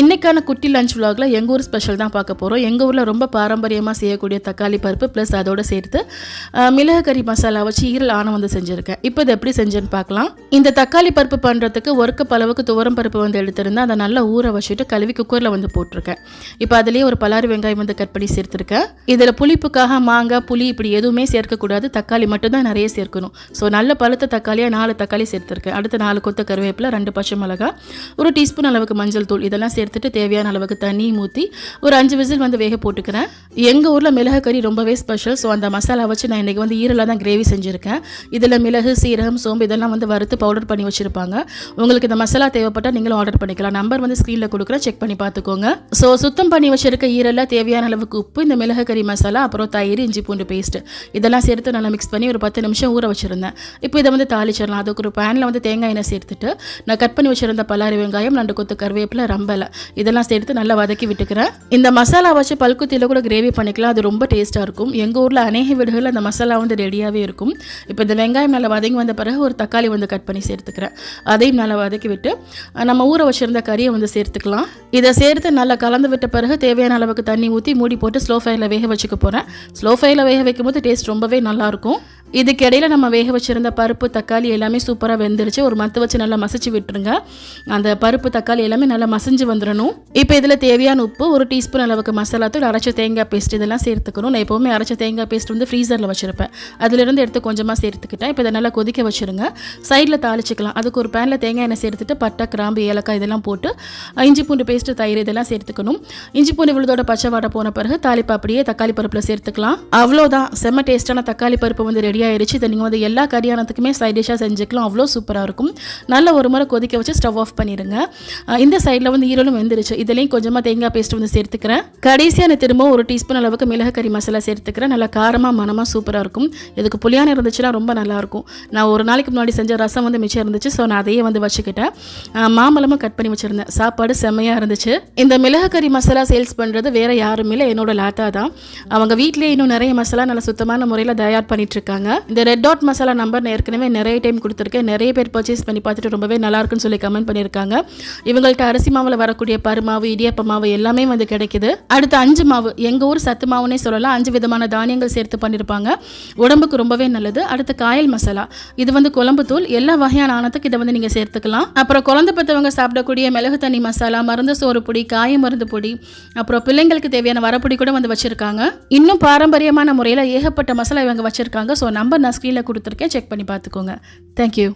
இன்றைக்கான குட்டி லஞ்ச் விலாகில் எங்கள் ஊர் ஸ்பெஷல் தான் பார்க்க போகிறோம். எங்கள் ஊரில் ரொம்ப பாரம்பரியமாக செய்யக்கூடிய தக்காளி பருப்பு ப்ளஸ் அதோடு சேர்த்து மிளகு கறி மசாலா வச்சு ஈரல் ஆணம் வந்து செஞ்சுருக்கேன். இப்போ இது எப்படி செஞ்சேன்னு பார்க்கலாம். இந்த தக்காளி பருப்பு பண்ணுறதுக்கு ஒரு கப் அளவுக்கு துவரம் பருப்பு வந்து எடுத்திருந்தேன். அதை நல்லா ஊற வச்சுட்டு கழுவி குக்கரில் வந்து போட்டிருக்கேன். இப்போ அதிலேயே ஒரு பலாரி வெங்காயம் வந்து கட் பண்ணி சேர்த்துருக்கேன். இதில் புளிப்புக்காக மாங்காய் புளி இப்படி எதுவுமே சேர்க்கக்கூடாது, தக்காளி மட்டும்தான் நிறைய சேர்க்கணும். ஸோ நல்ல பழுத்த தக்காளியாக 4 தக்காளி சேர்த்துருக்கேன். அடுத்து 4 கொத்த கருவேப்பிலை, 2 பச்சை மிளகாய், 1 டீஸ்பூன் அளவுக்கு மஞ்சள் தூள் இதெல்லாம் சேர்த்துட்டு தேவையான அளவுக்கு தண்ணி ஊற்றி ஒரு 5 விசில் வந்து வேக போட்டுக்கிறேன். எங்கள் ஊரில் மிளகு கறி ரொம்பவே ஸ்பெஷல். ஸோ அந்த மசாலா வச்சு நான் இன்றைக்கி வந்து ஈரலாக தான் கிரேவி செஞ்சுருக்கேன். இதில் மிளகு, சீரகம், சோம்பு இதெல்லாம் வந்து வறுத்து பவுடர் பண்ணி வச்சுருப்பாங்க. உங்களுக்கு இந்த மசாலா தேவைப்பட்டால் நீங்களும் ஆர்டர் பண்ணிக்கலாம். நம்பர் வந்து ஸ்க்ரீனில் கொடுக்குறேன், செக் பண்ணி பார்த்துக்கோங்க. ஸோ சுத்தம் பண்ணி வச்சுருக்க ஈரலில் தேவையான அளவுக்கு உப்பு, இந்த மிளகு கறி மசாலா, அப்புறம் தயிர், இஞ்சி பூண்டு பேஸ்ட்டு இதெல்லாம் சேர்த்து நல்லா மிக்ஸ் பண்ணி ஒரு 10 நிமிஷம் ஊற வச்சுருந்தேன். இப்போ இதை வந்து தாளிச்சிடலாம். அதுக்கு ஒரு பேனில் வந்து தேங்காய் எண்ணெய் சேர்த்துட்டு நான் கட் பண்ணி வச்சுருந்த பலாரி வெங்காயம், 2 கொத்து கருவேப்பிலை, ரம்பலை இதெல்லாம் சேர்த்து நல்லா வதக்கி விட்டுக்கிறேன். இந்த மசாலா வச்சு பல்குத்தியில் கூட கிரேவி பண்ணிக்கலாம். அது ரொம்ப டேஸ்ட்டாக இருக்கும். எங்கள் ஊரில் அநேக வீடுகளில் அந்த மசாலா வந்து ரெடியாகவே இருக்கும். இப்போ இந்த வெங்காயம் நல்லா வதங்கி வந்த பிறகு ஒரு தக்காளி வந்து கட் பண்ணி சேர்த்துக்கிறேன். அதையும் நல்லா வதக்கி விட்டு நம்ம ஊற வச்சுருந்த கறியை வந்து சேர்த்துக்கலாம். இதை சேர்த்து நல்லா கலந்து விட்ட பிறகு தேவையான அளவுக்கு தண்ணி ஊற்றி மூடி போட்டு ஸ்லோ ஃபயரில் வேக வச்சுக்க போகிறேன். ஸ்லோ ஃபயரில் வேக வைக்கும் போது டேஸ்ட் ரொம்பவே நல்லாயிருக்கும். இதுக்கு இடையில நம்ம வேக வச்சுருந்த பருப்பு தக்காளி எல்லாமே சூப்பராக வெந்துருச்சு. ஒரு மத்து வச்சு நல்லா மசிச்சு விட்டுருங்க. அந்த பருப்பு தக்காளி எல்லாமே நல்லா மசிஞ்சு வந்துடணும். இப்போ இதில் தேவையான உப்பு, 1 டீஸ்பூன் அளவுக்கு மசாலா தூள், அரைச்ச தேங்காய் பேஸ்ட் இதெல்லாம் சேர்த்துக்கணும். நான் எப்போவுமே அரைச்ச தேங்காய் பேஸ்ட் வந்து ஃப்ரீசரில் வச்சுருப்பேன். அதிலிருந்து எடுத்து கொஞ்சமாக சேர்த்துக்கிட்டேன். இப்போ இதை நல்லா கொதிக்க வச்சுருங்க. சைடில் தாளிச்சிக்கலாம். அதுக்கு ஒரு பேனில் தேங்காய் எண்ணெய் சேர்த்துட்டு பட்டை, கிராம்பு, ஏலக்காய் இதெல்லாம் போட்டு இஞ்சி பூண்டு பேஸ்ட்டு, தயிர் இதெல்லாம் சேர்த்துக்கணும். இஞ்சி பூண்டு விழுதோட பச்சை வாடை போன பிறகு தாளிப்பு அப்படியே தக்காளி பருப்பில் சேர்த்துக்கலாம். அவ்வளோதான், செம்ம டேஸ்ட்டான தக்காளி பருப்பு வந்து ரெடி ஆயிடுச்சு. இதை நீங்கள் வந்து எல்லா கரியானத்துக்குமே சைட் டிஷ்ஷாக செஞ்சுக்கலாம். அவ்வளோ சூப்பராக இருக்கும். நல்ல ஒரு முறை கொதிக்க வச்சு ஸ்டவ் ஆஃப் பண்ணிடுங்க. இந்த சைடில் வந்து ஈரலும் வெந்துருச்சு. இதுலேயும் கொஞ்சமாக தேங்காய் பேஸ்ட் வந்து சேர்த்துக்கிறேன். கடைசியாக நான் திரும்ப 1 டீஸ்பூன் அளவுக்கு மிளகு கறி மசாலா சேர்த்துக்கிறேன். நல்லா காரமாக மனமாக சூப்பராக இருக்கும். இதுக்கு புளியான இருந்துச்சுன்னா ரொம்ப நல்லாயிருக்கும். நான் ஒரு நாளைக்கு முன்னாடி செஞ்ச ரசம் வந்து மிச்சம் இருந்துச்சு. ஸோ நான் அதையே வந்து வச்சுக்கிட்டேன். மாம்பழமும் கட் பண்ணி வச்சுருந்தேன். சாப்பாடு செம்மையாக இருந்துச்சு. இந்த மிளகு கறி மசாலா சேல்ஸ் பண்ணுறது வேறு யாரும் இல்லை, என்னோட லாத்தா தான். அவங்க வீட்டிலேயே இன்னும் நிறைய மசாலா நல்ல சுத்தமான முறையில் தயார் பண்ணிட்டு இருக்காங்க. இந்த ரெட் டாட் மசாலா நம்பர் நான் ஏற்கனவே நிறைய டைம் கொடுத்துருக்கேன். நிறைய பேர் பர்ச்சேஸ் பண்ணி பார்த்துட்டு ரொம்பவே நல்லா இருக்குன்னு சொல்லி கமெண்ட் பண்ணியிருக்காங்க. இவங்கள்ட்ட அரிசி மாவில் வரக்கூடிய பருமாவு, இடியப்ப மாவு எல்லாமே வந்து கிடைக்குது. அடுத்து 5 மாவு, எங்கள் ஊர் சத்து மாவுன்னே சொல்லலாம். 5 விதமான தானியங்கள் சேர்த்து பண்ணியிருப்பாங்க. உடம்புக்கு ரொம்பவே நல்லது. அடுத்து காயல் மசாலா, இது வந்து குழம்பு தூள். எல்லா வகையான ஆனத்துக்கு இதை வந்து நீங்கள் சேர்த்துக்கலாம். அப்புறம் குழந்தை பெற்றவங்க சாப்பிடக்கூடிய மிளகு தண்ணி மசாலா, மருந்து சோறு பொடி, காய மருந்து பொடி, அப்புறம் பிள்ளைங்களுக்கு தேவையான வரப்பொடி கூட வந்து வச்சிருக்காங்க. இன்னும் பாரம்பரியமான முறையில் ஏகப்பட்ட மசாலா இவங்க வச்சிருக்காங்க. ஸோ நம்பர் நான் ஸ்க்ரீனில் கொடுத்துருக்கேன், செக் பண்ணி பார்த்துக்கோங்க. தேங்க்யூ.